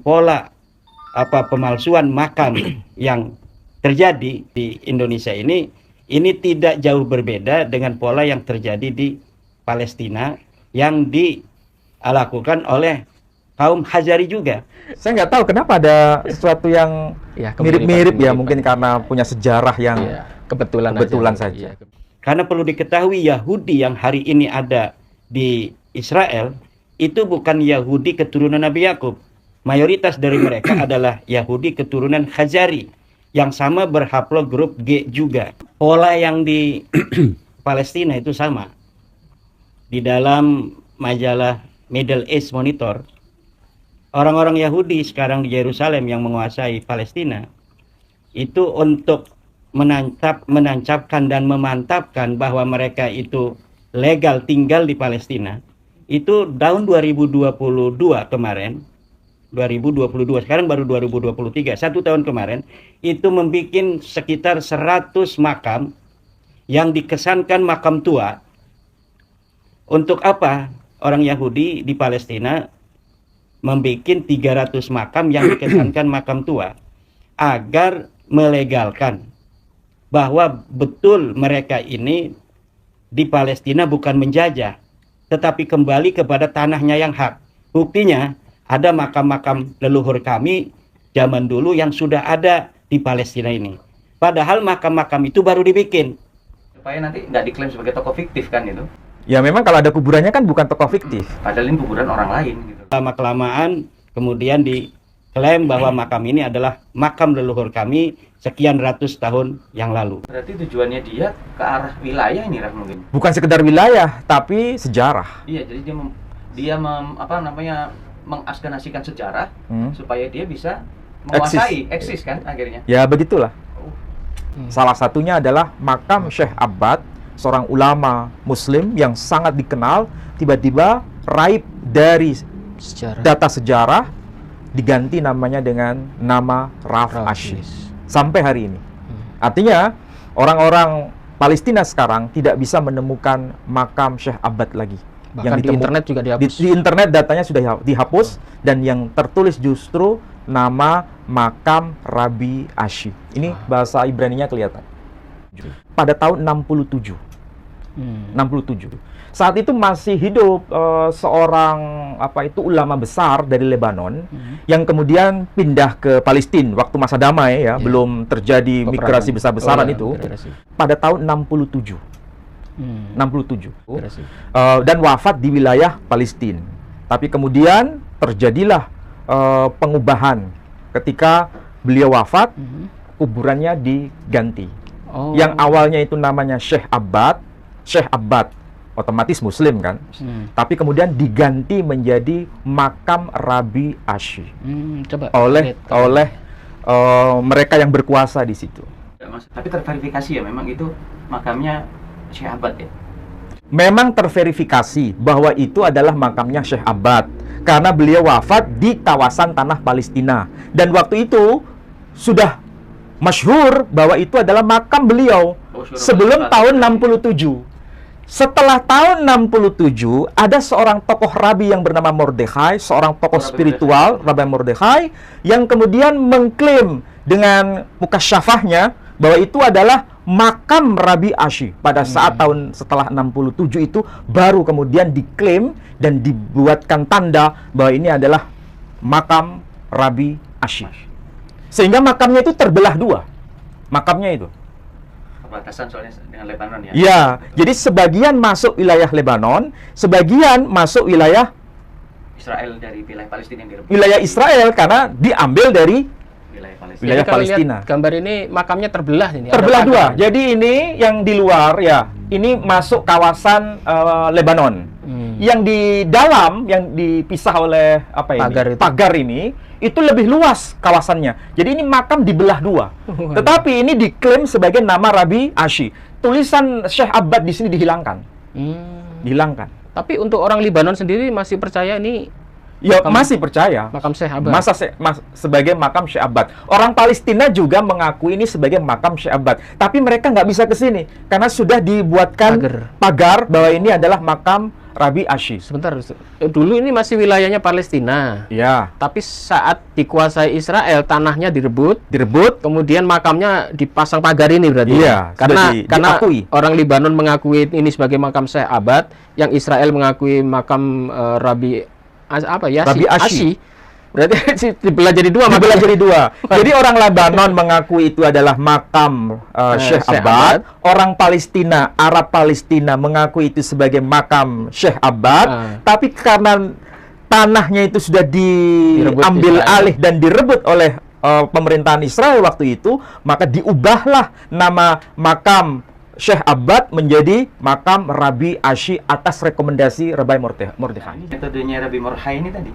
pola pemalsuan makam yang terjadi di Indonesia ini tidak jauh berbeda dengan pola yang terjadi di Palestina yang dilakukan oleh kaum Hazari juga. Saya nggak tahu kenapa ada sesuatu yang mirip-mirip ya, mungkin karena punya sejarah yang kebetulan saja. Karena perlu diketahui Yahudi yang hari ini ada di Israel itu bukan Yahudi keturunan Nabi Yakub. Mayoritas dari mereka adalah Yahudi keturunan Khazari yang sama berhaplogrup G juga. Pola yang di Palestina itu sama. Di dalam majalah Middle East Monitor, orang-orang Yahudi sekarang di Yerusalem yang menguasai Palestina itu untuk menancapkan dan memantapkan bahwa mereka itu legal tinggal di Palestina. Itu tahun 2022 kemarin, 2022, sekarang baru 2023, 1 tahun kemarin, itu membuat sekitar 100 makam yang dikesankan makam tua. Untuk apa orang Yahudi di Palestina membuat 300 makam yang dikesankan makam tua? Agar melegalkan bahwa betul mereka ini di Palestina bukan menjajah, tetapi kembali kepada tanahnya yang hak. Buktinya, ada makam-makam leluhur kami zaman dulu yang sudah ada di Palestina ini. Padahal makam-makam itu baru dibikin. Supaya nanti nggak diklaim sebagai tokoh fiktif kan itu? Ya memang kalau ada kuburannya kan bukan tokoh fiktif. Padahal ini kuburan orang lain gitu. Lama-kelamaan kemudian diklaim bahwa makam ini adalah makam leluhur kami sekian ratus tahun yang lalu. Berarti tujuannya dia ke arah wilayah ini, Raf, mungkin? Bukan sekedar wilayah, tapi sejarah. Iya, jadi dia mengasganasikan sejarah supaya dia bisa menguasai, eksis kan akhirnya. Ya begitulah. Salah satunya adalah makam Syekh Abbad, seorang ulama Muslim yang sangat dikenal, tiba-tiba raib dari data sejarah diganti namanya dengan nama Raf Ashi sampai hari ini. Artinya orang-orang Palestina sekarang tidak bisa menemukan makam Syekh Abbad lagi. Bahkan yang di internet juga dihapus. Di internet datanya sudah dihapus dan yang tertulis justru nama makam Rabi Ashi. Ini bahasa Ibrani-nya kelihatan. Pada tahun 67. 67. Saat itu masih hidup seorang ulama besar dari Lebanon yang kemudian pindah ke Palestina waktu masa damai ya, belum terjadi migrasi besar-besaran itu. Pada tahun 67. 67 dan wafat di wilayah Palestina. Tapi kemudian terjadilah pengubahan ketika beliau wafat, kuburannya diganti. Yang awalnya itu namanya Syekh Abbad otomatis Muslim kan, tapi kemudian diganti menjadi makam Rabi Ashi oleh mereka yang berkuasa di situ. Tapi terverifikasi ya memang itu makamnya Syekh Abbad ya? Memang terverifikasi bahwa itu adalah makamnya Syekh Abbad karena beliau wafat di kawasan tanah Palestina dan waktu itu sudah masyhur bahwa itu adalah makam beliau sebelum tahun 67. Setelah tahun 67 ada seorang tokoh rabi yang bernama Mordekhai, seorang tokoh spiritual Rabi Mordekhai yang kemudian mengklaim dengan mukasyafahnya bahwa itu adalah makam Rabi Ashi. Pada saat tahun setelah 67 itu baru kemudian diklaim dan dibuatkan tanda bahwa ini adalah makam Rabi Ashi. Sehingga makamnya itu terbelah dua. Makamnya itu. Perbatasan soalnya dengan Lebanon ya? Ya, jadi sebagian masuk wilayah Lebanon, sebagian masuk wilayah Israel dari wilayah Palestina yang direbut. Wilayah Israel karena diambil dari wilayah Palestina. Gambar ini makamnya terbelah ini. Terbelah dua. Jadi ini yang di luar ya, ini masuk kawasan Lebanon. Yang di dalam yang dipisah oleh pagar ini itu lebih luas kawasannya. Jadi ini makam dibelah dua. Tetapi ini diklaim sebagai nama Rabi Ashi. Tulisan Syekh Abbad di sini dihilangkan. Dihilangkan. Tapi untuk orang Lebanon sendiri masih percaya ini? Ya masih percaya. Makam Syekh Abbad. Sebagai makam Syekh Abbad. Orang Palestina juga mengakui ini sebagai makam Syekh Abbad. Tapi mereka nggak bisa ke sini karena sudah dibuatkan pagar bahwa ini adalah makam Rabi Ashi. Sebentar, dulu ini masih wilayahnya Palestina. Ya, Tapi saat dikuasai Israel, tanahnya direbut, kemudian makamnya dipasang pagar ini berarti. Iya, karena sudah diakui. orang Libanon mengakui ini sebagai makam Syekh Abad, yang Israel mengakui makam Rabi Ashi. Berarti dibelah jadi dua. Dibelah makamnya. jadi dua. Jadi orang Lebanon mengakui itu adalah makam Syekh Syekh Abad. Orang Palestina, Arab Palestina mengakui itu sebagai makam Syekh Abad. Tapi karena tanahnya itu sudah diambil Israel. alih dan direbut oleh pemerintahan Israel waktu itu, maka diubahlah nama makam Syekh Abad menjadi makam Rabi Ashi atas rekomendasi Rabbi Mordechai. Ini metodenya Rabbi Mordechai ini tadi.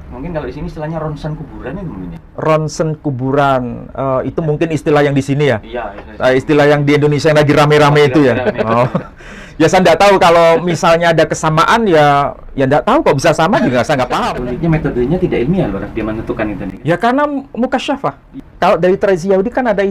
Mungkin kalau di sini istilahnya ronsen kuburan itu mungkin ya. Ronsen kuburan, itu mungkin istilah yang di sini ya. Iya. Istilah yang di Indonesia yang lagi rame-rame itu ya. Oh. Ya saya nggak tahu kalau misalnya ada kesamaan ya nggak tahu kok bisa sama juga saya nggak paham. Uniknya metodenya tidak ilmiah loh, dia menentukan itu. Ya karena mukasyafah. Kalau dari tradisi Yahudi kan ada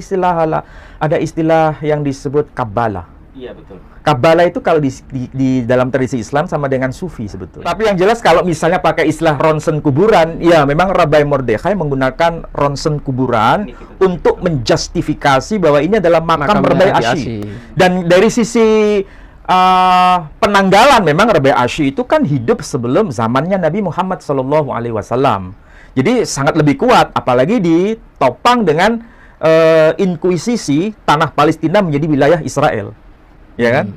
istilah yang disebut Kabbalah. Iya betul. Kabbalah itu kalau di dalam tradisi Islam sama dengan Sufi sebetulnya. Tapi yang jelas kalau misalnya pakai istilah ronsen kuburan, ya memang Rabbi Mordechai menggunakan ronsen kuburan untuk menjustifikasi bahwa ini adalah makam Rabbi Ashi. Dan dari sisi penanggalan memang Rabbi Ashi itu kan hidup sebelum zamannya Nabi Muhammad SAW. Jadi sangat lebih kuat, apalagi ditopang dengan inkuisisi tanah Palestina menjadi wilayah Israel. Ya kan?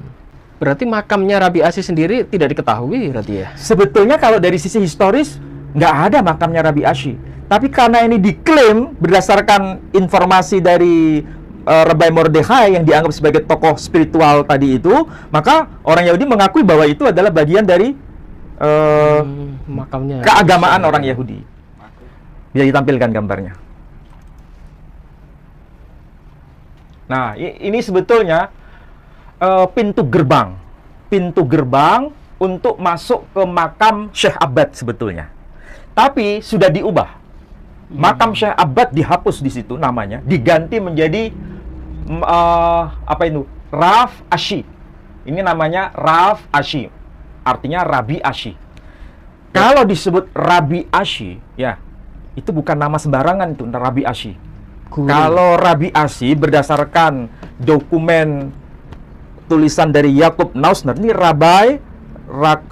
Berarti makamnya Rabi Ashi sendiri tidak diketahui berarti ya? Sebetulnya kalau dari sisi historis nggak ada makamnya Rabi Ashi. Tapi karena ini diklaim berdasarkan informasi dari Rabbi Mordechai yang dianggap sebagai tokoh spiritual tadi itu, maka orang Yahudi mengakui bahwa itu adalah bagian dari makamnya keagamaan orang Yahudi. Bisa ditampilkan gambarnya. Nah, ini sebetulnya pintu gerbang untuk masuk ke makam Syekh Abad sebetulnya. Tapi sudah diubah. Makam Syekh Abad dihapus di situ namanya, diganti menjadi Raf Ashi. Ini namanya Raf Ashi. Artinya Rabi Ashi. Kalau disebut Rabi Ashi, ya, itu bukan nama sembarangan itu, Rabi Ashi. Kalau Rabi Ashi berdasarkan dokumen tulisan dari Yakub Nausner, ini Rabbi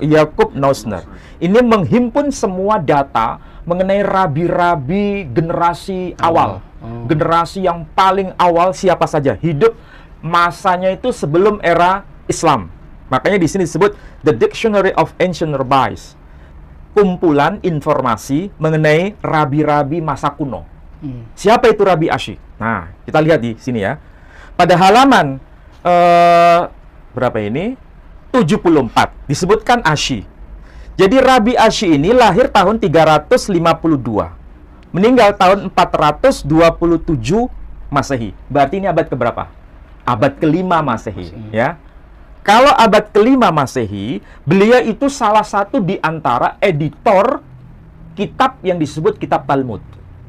Yakub Nausner. Ini menghimpun semua data mengenai rabi-rabi generasi awal. Generasi yang paling awal siapa saja, hidup masanya itu sebelum era Islam. Makanya di sini disebut The Dictionary of Ancient Rabbis. Kumpulan informasi mengenai rabi-rabi masa kuno. Siapa itu Rabi Ashi? Nah, kita lihat di sini ya. Pada halaman berapa ini? 74 disebutkan Ashi. Jadi Rabi Ashi ini lahir tahun 352, meninggal tahun 427 Masehi. Berarti ini abad keberapa? Abad kelima Masehi, ya. Kalau abad kelima Masehi, beliau itu salah satu di antara editor kitab yang disebut kitab Talmud.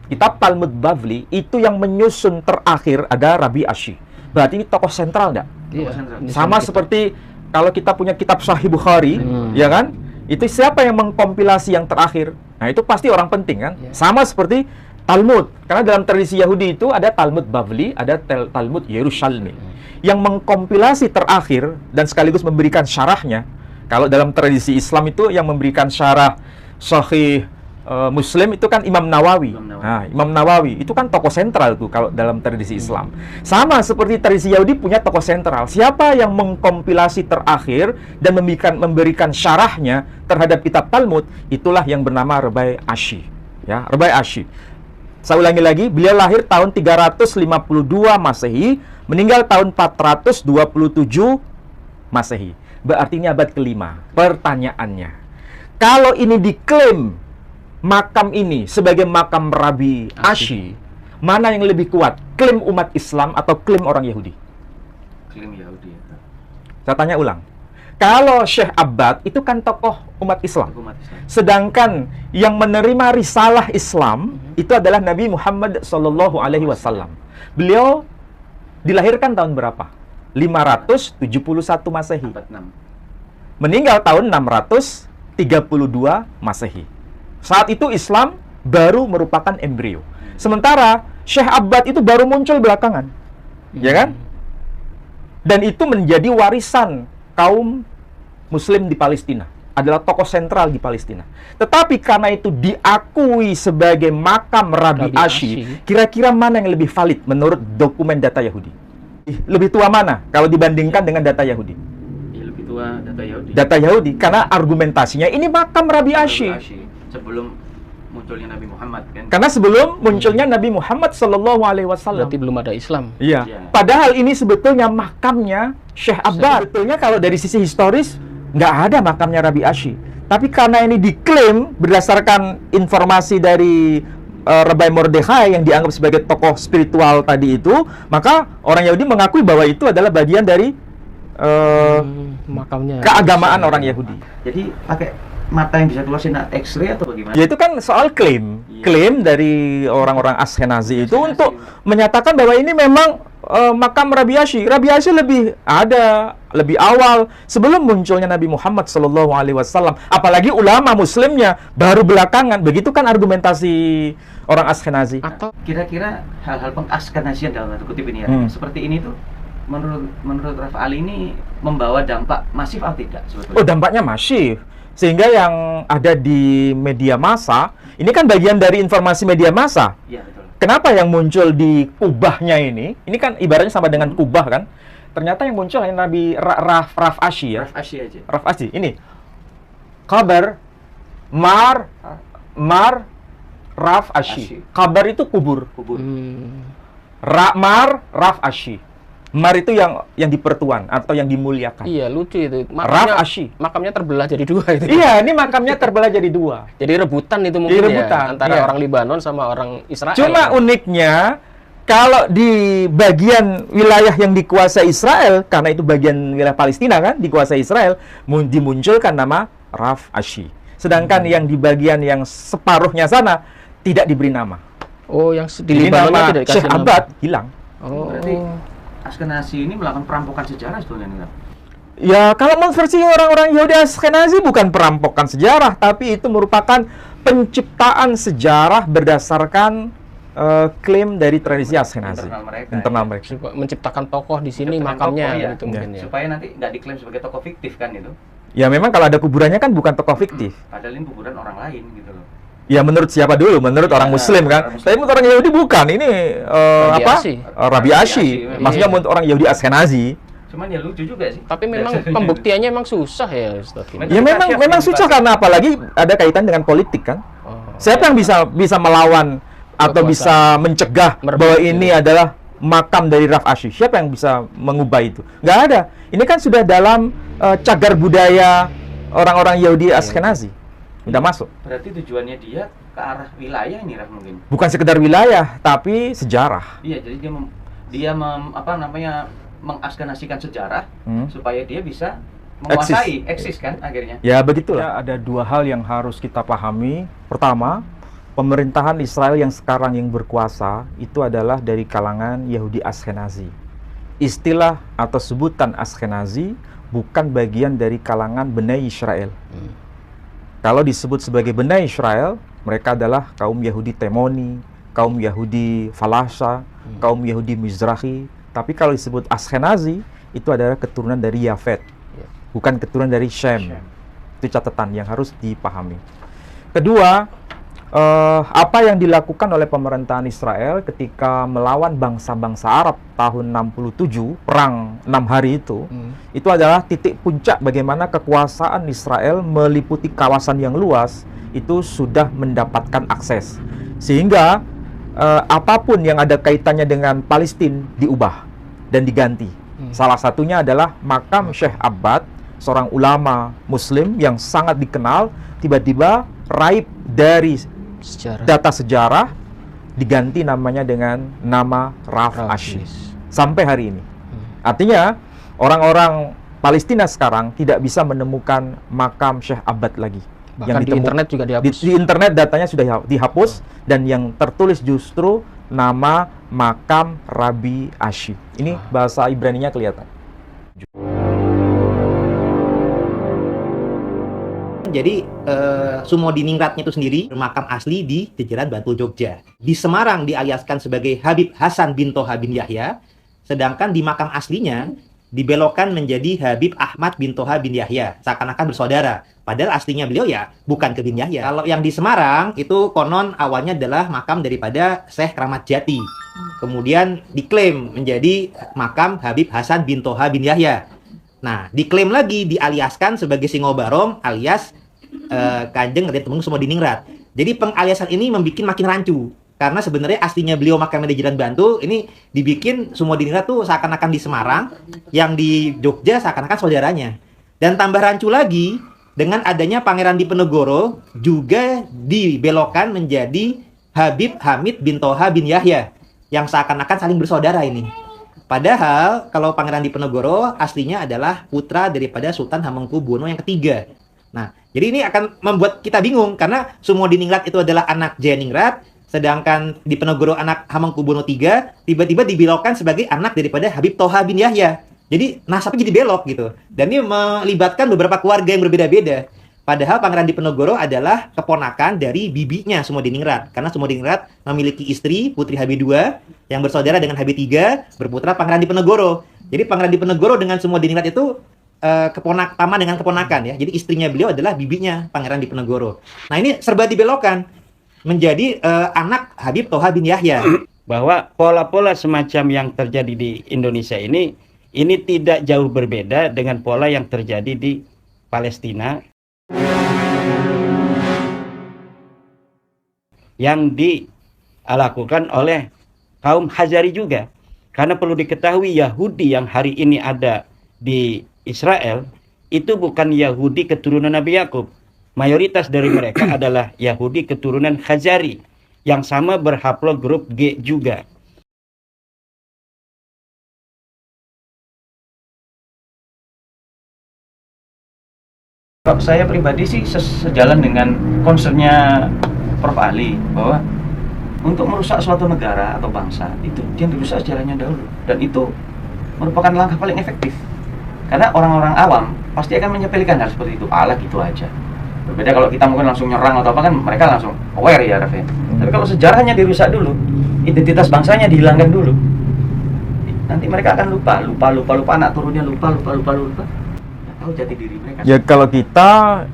Kitab Talmud Bavli itu yang menyusun terakhir ada Rabi Ashi. Berarti ini tokoh sentral enggak? Iya. Sama seperti kalau kita punya kitab Sahih Bukhari, ya kan? Itu siapa yang mengkompilasi yang terakhir? Nah, itu pasti orang penting kan? Sama seperti Talmud. Karena dalam tradisi Yahudi itu ada Talmud Bavli, ada Talmud Yerusalmi. Yang mengkompilasi terakhir dan sekaligus memberikan syarahnya. Kalau dalam tradisi Islam itu yang memberikan syarah Sahih Muslim itu kan Imam Nawawi. Nah, Imam Nawawi itu kan tokoh sentral tuh kalau dalam tradisi Islam. Sama seperti tradisi Yahudi punya tokoh sentral. Siapa yang mengkompilasi terakhir dan memberikan syarahnya terhadap kitab Talmud, itulah yang bernama Rabbi Ashi. Ya, Rabbi Ashi. Saya ulangi lagi, beliau lahir tahun 352 Masehi, meninggal tahun 427 Masehi. Berarti ini abad kelima. Pertanyaannya, kalau ini diklaim makam ini sebagai makam Rabi Ashi, mana yang lebih kuat? Klaim umat Islam atau klaim orang Yahudi? Klaim Yahudi. Saya tanya ulang. Kalau Syekh Abad itu kan tokoh umat Islam. Sedangkan yang menerima risalah Islam itu adalah Nabi Muhammad SAW. Beliau dilahirkan tahun berapa? 571 Masehi. Abad 6. meninggal tahun 632 Masehi. Saat itu Islam baru merupakan embrio. Sementara Syekh Abbad itu baru muncul belakangan. Ya kan? Dan itu menjadi warisan kaum Muslim di Palestina. Adalah tokoh sentral di Palestina. Tetapi karena itu diakui sebagai makam Rabi Ashi, kira-kira mana yang lebih valid menurut dokumen data Yahudi? Lebih tua mana kalau dibandingkan dengan data Yahudi? Ya, lebih tua data Yahudi. Data Yahudi, karena argumentasinya ini makam Rabi Ashi. Sebelum munculnya Nabi Muhammad kan. Karena sebelum munculnya Nabi Muhammad Sallallahu Alaihi Wasallam. Berarti belum ada Islam. Iya. Iya. Padahal ini sebetulnya makamnya Syekh Abbad. Sebetulnya kalau dari sisi historis nggak ada makamnya Rabi Ashi. Tapi karena ini diklaim berdasarkan informasi dari Rabbi Mordechai yang dianggap sebagai tokoh spiritual tadi itu, maka orang Yahudi mengakui bahwa itu adalah bagian dari Makamnya. keagamaan orang Yahudi. Jadi pakai mata yang bisa keluar sinar X-ray atau bagaimana? Ya itu kan soal klaim. Iya. Klaim dari orang-orang Ashkenazi itu untuk menyatakan bahwa ini memang makam Rabi Ashi. Rabi Ashi lebih awal sebelum munculnya Nabi Muhammad Sallallahu Alaihi Wasallam. Apalagi ulama Muslimnya baru belakangan. Begitu kan argumentasi orang Ashkenazi. Atau Kira-kira hal-hal pengaskenasian dalam tanda kutip ini ya, seperti ini tuh menurut Raf Ali ini membawa dampak masif atau tidak sebetulnya? Oh, dampaknya masif. Sehingga yang ada di media massa, ini kan bagian dari informasi media massa. Iya, betul. Kenapa yang muncul di kubahnya ini kan ibaratnya sama dengan kubah kan? Ternyata yang muncul hanya Nabi Raf Ashi ya. Raf Ashi aja. Raf Ashi. Ini kabar Mar Raf Ashi. Kabar itu kubur. Kubur. Mar Raf Ashi. Mar itu yang dipertuan atau yang dimuliakan. iya lucu itu. Raf Ashi. Makamnya terbelah jadi dua itu. Iya, ini makamnya terbelah jadi dua. Jadi rebutan itu mungkin Jadi rebutan, ya antara iya. orang Libanon sama orang Israel. Cuma uniknya kalau di bagian wilayah yang dikuasai Israel, karena itu bagian wilayah Palestina kan, dikuasai Israel, dimunculkan nama Raf Ashi. Sedangkan yang di bagian yang separuhnya sana tidak diberi nama. Oh, yang di Jadi Libanonnya nama tidak dikasih Syekh nama. Abbad hilang. Oh. Berarti Askenazi ini melakukan perampokan sejarah sebetulnya. Ya, kalau menurut versi orang-orang Yahudi Ashkenazi bukan perampokan sejarah, tapi itu merupakan penciptaan sejarah berdasarkan klaim dari tradisi Ashkenazi. Internal mereka. Supaya menciptakan tokoh di sini Menciptakan makamnya tokoh, iya. gitu mungkin ya. Supaya nanti nggak diklaim sebagai tokoh fiktif kan itu. Ya, memang kalau ada kuburannya kan bukan tokoh fiktif. Padahal ini kuburan orang lain gitu loh. Ya, menurut siapa dulu? Menurut Ya, orang Muslim kan? orang Muslim. Tapi menurut orang Yahudi bukan. Ini Rabi apa? Ashi. Rabi Rabi Ashi. Ashi, Maksudnya iya. menurut orang Yahudi Ashkenazi. Cuman ya lucu juga sih. Tapi memang pembuktiannya memang susah ya, Ustaz. Men- Ya memang susah karena apalagi ada kaitan dengan politik kan. Oh, Siapa yang bisa melawan atau Kekuasaan. bisa mencegah Merebut bahwa gitu. ini adalah makam dari Raf Ashi? Siapa yang bisa mengubah itu? Nggak ada. Ini kan sudah dalam cagar budaya orang-orang Yahudi Ashkenazi. Udah masuk. Berarti tujuannya dia ke arah wilayah ini Raf mungkin. Bukan sekedar wilayah, tapi sejarah. Iya, jadi dia mengaskenasikan sejarah supaya dia bisa menguasai, eksis kan akhirnya. Ya, begitulah. Ada dua hal yang harus kita pahami. Pertama, pemerintahan Israel yang sekarang yang berkuasa itu adalah dari kalangan Yahudi Ashkenazi. Istilah atau sebutan Ashkenazi bukan bagian dari kalangan Bnei Israel. Kalau disebut sebagai Bnei Israel, mereka adalah kaum Yahudi Temoni, kaum Yahudi Falasha, kaum Yahudi Mizrahi. Tapi kalau disebut Ashkenazi, itu adalah keturunan dari Yafet, bukan keturunan dari Shem. Itu catatan yang harus dipahami. Kedua, apa yang dilakukan oleh pemerintahan Israel ketika melawan bangsa-bangsa Arab tahun 67, perang 6 hari itu adalah titik puncak bagaimana kekuasaan Israel meliputi kawasan yang luas, itu sudah mendapatkan akses. Sehingga apapun yang ada kaitannya dengan Palestina diubah dan diganti. Salah satunya adalah makam Syekh Abbad, seorang ulama Muslim yang sangat dikenal, tiba-tiba raib dari data sejarah diganti namanya dengan nama Raf Ashi sampai hari ini. Artinya orang-orang Palestina sekarang tidak bisa menemukan makam Syekh Abbad lagi. Bahkan di internet juga dihapus. Di internet datanya sudah dihapus dan yang tertulis justru nama makam Rabi Ashi. Ini bahasa Ibrani-nya kelihatan. Jadi Sumodiningratnya itu sendiri bermakam asli di Jejeran Bantul Jogja. Di Semarang dialiaskan sebagai Habib Hasan bin Toha bin Yahya, sedangkan di makam aslinya dibelokkan menjadi Habib Ahmad bin Toha bin Yahya, seakan-akan bersaudara. Padahal aslinya beliau ya bukan ke bin Yahya. Kalau yang di Semarang itu konon awalnya adalah makam daripada Syekh Kramat Jati. Kemudian diklaim menjadi makam Habib Hasan bin Toha bin Yahya. Nah, diklaim lagi dialiaskan sebagai Singobarong alias Kanjeng Raden Temenggung Sumodiningrat. Jadi pengaliasan ini membuat makin rancu. Karena sebenarnya aslinya beliau makamnya di Jejeran Bantul, ini dibikin Sumodiningrat tuh seakan-akan di Semarang, yang di Jogja seakan-akan saudaranya. Dan tambah rancu lagi, dengan adanya Pangeran Diponegoro juga dibelokkan menjadi Habib Hamid bin Toha bin Yahya, yang seakan-akan saling bersaudara ini. Padahal kalau Pangeran Diponegoro aslinya adalah putra daripada Sultan Hamengkubuwono yang ketiga. Nah, jadi ini akan membuat kita bingung karena Sumodiningrat itu adalah anak Jayaningrat, sedangkan Diponegoro anak Hamengkubuwono III tiba-tiba dibelokkan sebagai anak daripada Habib Toha bin Yahya. Jadi nasabnya jadi belok gitu. Dan ini melibatkan beberapa keluarga yang berbeda-beda. Padahal Pangeran Diponegoro adalah keponakan dari bibinya Sumodiningrat. Karena Sumodiningrat memiliki istri, Putri Hb2, yang bersaudara dengan Hb3, berputra Pangeran Diponegoro. Jadi Pangeran Diponegoro dengan Sumodiningrat itu paman dengan keponakan ya. Jadi istrinya beliau adalah bibinya Pangeran Diponegoro. Nah ini serba dibelokkan menjadi anak Habib Toha bin Yahya. Bahwa pola-pola semacam yang terjadi di Indonesia ini tidak jauh berbeda dengan pola yang terjadi di Palestina yang dilakukan oleh kaum Khazari juga. Karena perlu diketahui Yahudi yang hari ini ada di Israel itu bukan Yahudi keturunan Nabi Yakub. Mayoritas dari mereka adalah Yahudi keturunan Khazari yang sama berhaplogrup G juga. Kalau saya pribadi sih sejalan dengan concernnya Prof. Ali bahwa untuk merusak suatu negara atau bangsa itu dia dirusak sejarahnya dahulu, dan itu merupakan langkah paling efektif karena orang-orang awam pasti akan menyepelekan hal seperti itu, ala gitu aja. Berbeda kalau kita mungkin langsung nyerang atau apa kan mereka langsung aware ya Raffi. Tapi kalau sejarahnya dirusak dulu, identitas bangsanya dihilangkan dulu, nanti mereka akan lupa anak turunnya lupa. Tahu jati diri mereka. Ya kalau kita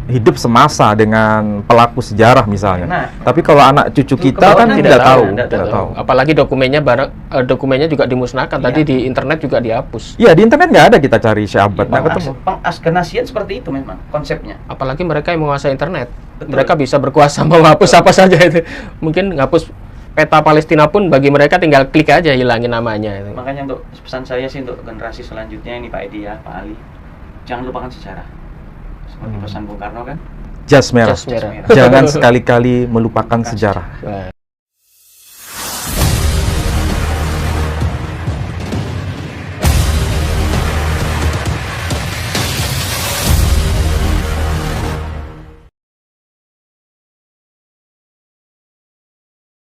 hidup semasa dengan pelaku sejarah misalnya. Nah, tapi kalau anak cucu kita kan tidak tahu. Apalagi dokumennya juga dimusnahkan. Tadi di internet juga dihapus. Iya, di internet nggak ada, kita cari Syekh Abbad nggak ketemu. Pengaskenasian seperti itu memang konsepnya. Apalagi mereka yang menguasai internet. Betul. Mereka bisa berkuasa menghapus apa saja itu. Mungkin ngapus peta Palestina pun bagi mereka tinggal klik aja hilangin namanya itu. Makanya untuk pesan saya sih untuk generasi selanjutnya ini Pak Edi ya, Pak Ali, jangan lupakan sejarah. Seperti pesan Bung Karno kan, Jas merah. Jas merah. Jangan sekali-kali melupakan sejarah. Nah.